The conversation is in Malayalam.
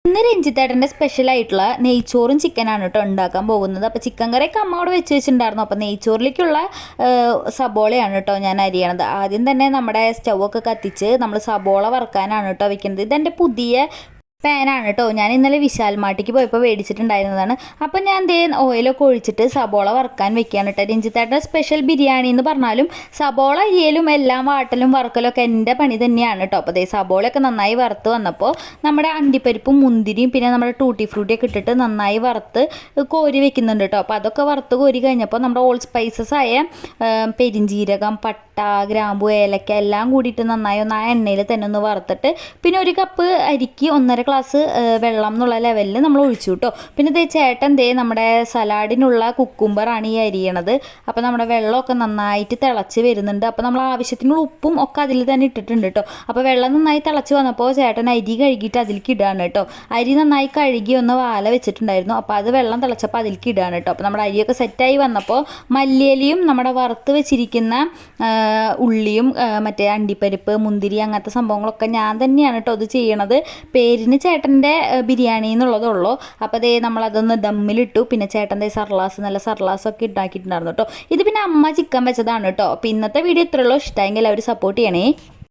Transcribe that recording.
ഇന്ന് രഞ്ജിത്തേട്ടൻ്റെ സ്പെഷ്യലായിട്ടുള്ള നെയ്ച്ചോറും ചിക്കനാണ് കേട്ടോ ഉണ്ടാക്കാൻ പോകുന്നത്. അപ്പോൾ ചിക്കൻ കറിയൊക്കെ അമ്മ അവിടെ വെച്ചിട്ടുണ്ടായിരുന്നു. അപ്പോൾ നെയ്ച്ചോറിലേക്കുള്ള സബോളയാണ് കേട്ടോ ഞാൻ അരിയണത്. ആദ്യം തന്നെ നമ്മുടെ സ്റ്റൗവൊക്കെ കത്തിച്ച് നമ്മൾ സബോള വറുക്കാനാണ് കേട്ടോ വെക്കുന്നത്. ഇതെൻ്റെ പുതിയ പാനാണ് കേട്ടോ. ഞാൻ ഇന്നലെ വിശാൽ മാർട്ടിക്ക് പോയപ്പോൾ മേടിച്ചിട്ടുണ്ടായിരുന്നതാണ്. അപ്പം ഞാൻ ഓയിലൊക്കെ ഒഴിച്ചിട്ട് സബോള വറുക്കാൻ വെക്കുകയാണ് കേട്ടോ. രഞ്ജിത്തേട്ടൻ്റെ സ്പെഷ്യൽ ബിരിയാണി എന്ന് പറഞ്ഞാലും സബോള അരിയലും എല്ലാം വാട്ടലും വറുക്കലൊക്കെ എൻ്റെ പണി തന്നെയാണ് കേട്ടോ. അപ്പോൾ സബോളയൊക്കെ നന്നായി വറുത്ത് വന്നപ്പോൾ നമ്മുടെ അണ്ടിപ്പരിപ്പും മുന്തിരിയും പിന്നെ നമ്മുടെ ടൂട്ടി ഫ്രൂട്ടിയൊക്കെ ഇട്ടിട്ട് നന്നായി വറുത്ത് കോരി വെക്കുന്നുണ്ട് കേട്ടോ. അപ്പോൾ അതൊക്കെ വറുത്ത് കോരി കഴിഞ്ഞപ്പോൾ നമ്മുടെ ഓൾ സ്പൈസസ് ആയ പെരിഞ്ജീരകം, പട്ട, ഗ്രാമ്പു, ഏലക്ക എല്ലാം കൂടിയിട്ട് നന്നായി ഒന്ന് ആ എണ്ണയിൽ തന്നെ ഒന്ന് വറുത്തിട്ട് പിന്നെ ഒരു കപ്പ് അരിക്ക് 1.5 ഗ്ലാസ് വെള്ളം എന്നുള്ള ലെവലിൽ നമ്മൾ ഒഴിച്ചു കേട്ടോ. പിന്നെ ചേട്ടൻ നമ്മുടെ സലാഡിനുള്ള കുക്കുംബറാണ് ഈ അരിയണത്. അപ്പോൾ നമ്മുടെ വെള്ളമൊക്കെ നന്നായിട്ട് തിളച്ച് വരുന്നുണ്ട്. അപ്പോൾ നമ്മൾ ആവശ്യത്തിനുള്ള ഉപ്പും ഒക്കെ അതിൽ തന്നെ ഇട്ടിട്ടുണ്ട് കേട്ടോ. അപ്പോൾ വെള്ളം നന്നായി തിളച്ച് വന്നപ്പോൾ ചേട്ടൻ അരി കഴുകിയിട്ട് അതിലേക്ക് ഇടുകയാണ് കേട്ടോ. അരി നന്നായി കഴുകി ഒന്ന് വാല വെച്ചിട്ടുണ്ടായിരുന്നു. അപ്പോൾ അത് വെള്ളം തിളച്ചപ്പോൾ അതിലേക്ക് ഇടുകയാണ് കേട്ടോ. അപ്പോൾ നമ്മുടെ അരിയൊക്കെ സെറ്റായി വന്നപ്പോൾ മല്ലിയിലയും നമ്മുടെ വറുത്ത് വെച്ചിരിക്കുന്ന ഉള്ളിയും മറ്റേ അണ്ടിപ്പരിപ്പ്, മുന്തിരി അങ്ങനത്തെ സംഭവങ്ങളൊക്കെ ഞാൻ തന്നെയാണ് കേട്ടോ അത് ചെയ്യണത്. പേരിന് ചേട്ടൻ്റെ ബിരിയാണി എന്നുള്ളതുള്ളൂ. അപ്പോൾ നമ്മളതൊന്ന് ദമ്മിലിട്ടു. പിന്നെ ചേട്ടൻ്റെ നല്ല സർലാസൊക്കെ ഉണ്ടാക്കിയിട്ടുണ്ടായിരുന്നു കേട്ടോ. ഇത് പിന്നെ അമ്മ ചിക്കൻ വെച്ചതാണ് കേട്ടോ. അപ്പോൾ ഇന്നത്തെ വീഡിയോ ഇത്രയുള്ളൂ. ഇഷ്ടമെങ്കിൽ എല്ലാവരും സപ്പോർട്ട് ചെയ്യണേ.